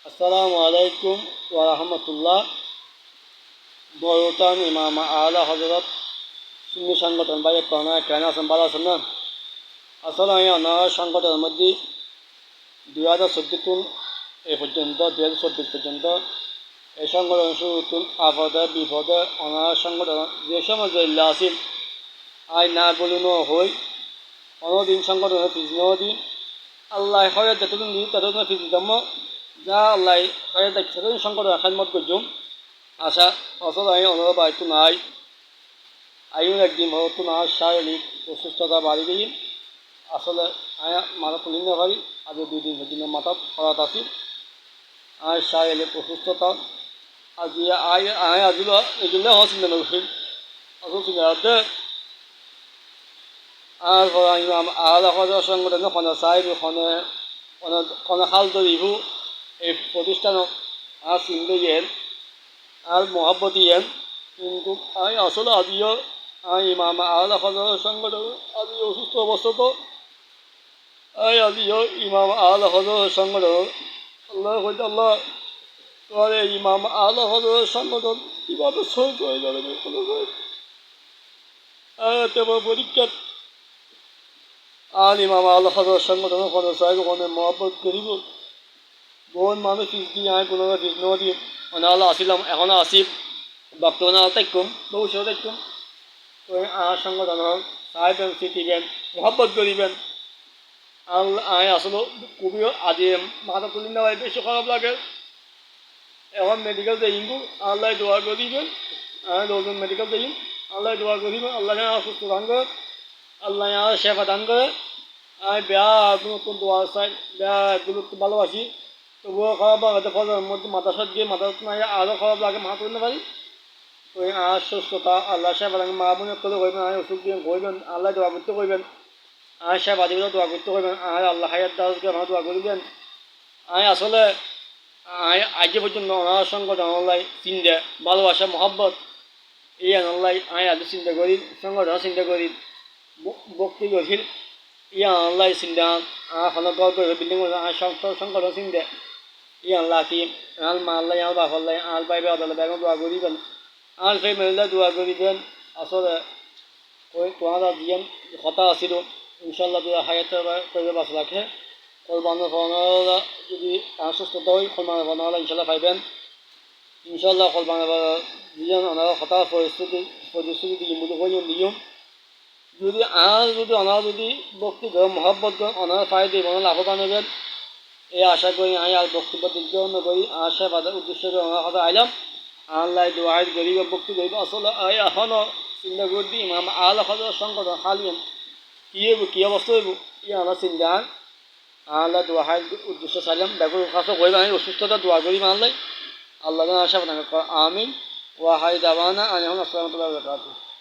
আসসালামু আলাইকুম ওয়া রাহমাতুল্লাহ। বড়টান ইমাম আলা হযরত সুন্নি সংগঠন ভাই কোনা কেন আছেন? ভালো আছেন না? আসলে আমি অনার সংগঠনের মধ্যে 2014 এ পর্যন্ত 2024 পর্যন্ত এই সংগঠন শুরু আপদে বিপদে অনার সংগঠন যে সময় জেলা আছিল আই না বলিনো হই অনদিন সংগঠনের পিছনেও দিন আল্লাহ হয়ে যতদিন দিন ততদিন পিছনে দম যা আল্লাহ হয়ে দেখছে ততদিন সংগঠন খেদমত করছুম আশা আসলে আমি অনুরোধ আয়তু নাই আইন একদিন হতো না শারীরিক অসুস্থতা বাড়ি গিয়ে আসলে আমি মাথা তুলি না পারি আজ 2 দিন পর্যন্ত মাথা খরাত আছি আর শারীরিক অসুস্থতা আজি আই আজিল এগুলো হসিল না অসুস্থ আর ইমাম আলা হজরত সংগঠন খনা সাহেব খনা খাল দরিবু এই প্রতিষ্ঠান আর সিন্ধু ইয়েন আর মোহাব্বত ইয়েন কিন্তু আমি আসলে আজিও আমি ইমাম আলা হজরত সংগঠন আজি অসুস্থ অবস্থা তো আমি আজিও ইমাম আলা হজরত সংগঠন আল্লাহ হইতে আল্লাহ তোমার ইমাম আলা হজরত সংগঠন কীভাবে সই করে যাবে তোমার পরীক্ষা আর ইমাম আল্লাহ হজরত সংগঠন কোনো সাহেব কোনো মহব্বত করিব বহুন মানুষ ফিস দিয়ে আমি কোনো ফিস নেওয়া দিই মানে আল্লাহ আসিলাম এখনও আসি বর্তমানে তাইকুম ভবিষ্যৎ তাইকুম তো আর সংগঠন সাহেবেন শিখিবেন মহব্বত করিবেন আল্লাহ আমি আসলে খুবই আজি মাথা তুলি নেওয়াই বেশি খারাপ লাগে এখন মেডিকেল যাইব আল্লাহ দোয়া করিবেন আমি 2 মেডিকেল যাই আল্লাহ দোয়া করিবেন আল্লাহ সুস্থ দান করে আল্লাহ শেফা দান করে আমি বেয়াগুলো তো দোয়া চাই বেয়াগুলো তো ভালোবাসি তবুও খারাপ লাগে ফজরের মধ্যে মাথা সাত গিয়ে মাথা আরও খারাপ লাগে মাথা তুলতে পারি তো আর সুস্থতা আল্লাহ শেফা দান মা বোনের করে কইবেন আমি অসুখ দিয়ে কইবেন আল্লাহ দোয়া করতে কইবেন আর শেফা দিবে দোয়া করতে কইবেন আর আল্লাহ হায়াত দাসকে আমার দোয়া করিবেন আমি আসলে আজ পর্যন্ত ওনার সংগঠন আল্লাহ চিন্তা ভালোবাসা মহব্বত এই আল্লাহ আমি আজ চিন্তা করি সংগঠন চিন্তা করি ভক্তি গছিল ইয়া আল্লাহ চিন্তা এখন বিল্ডিং সংগঠন চিন্তা ই আল্লাহ কি আল মা আল্লাহ আর বাপ আল্লাহ আল পাইবে আদালত বেগম দোয়া করিবেন আল ফাই মেলা দোয়া করিবেন আসলে ওই তোমারা দিয়েন কথা আসিল ইনশাল্লাহ দোয়া হায়াতের করে বাস রাখে কোরবানের ফলনা যদি সুস্থতা হয় কোরবানের ফলনা ইনশাল্লাহ পাইবেন ইনশাল্লাহ কোরবানের দিয়েন ওনারা কথা পরিস্থিতি দিয়ে মূল্য হইন দিম যদি ওনারা যদি ভক্তি করে মহব্বত করে ওনারা পাই দিব ওনারা লাভবান হবেন এই আশা করি আমি আর বক্তব্য দিগ্রহণ করি আশা বাজার উদ্দেশ্য করে ওনার কথা আইলাম আল্লাহ দোয়াই গরিব ভক্তি করিব আসলে আমি এখনও চিন্তা করে দিই ইমাম আল্লাহ হজরত সংগঠন হালিম কী অবস্থা হইব ই আমরা চিন্তা আল্লাহ দোয়াই উদ্দেশ্য চাইলাম ব্যাপার কাছে করিব আমি অসুস্থতা দোয়া করি আল্লাহ আল্লাহ আশা আমিন ওয়াহাই দাবানা আলহামদুলিল্লাহ আসসালামু আলাইকুম।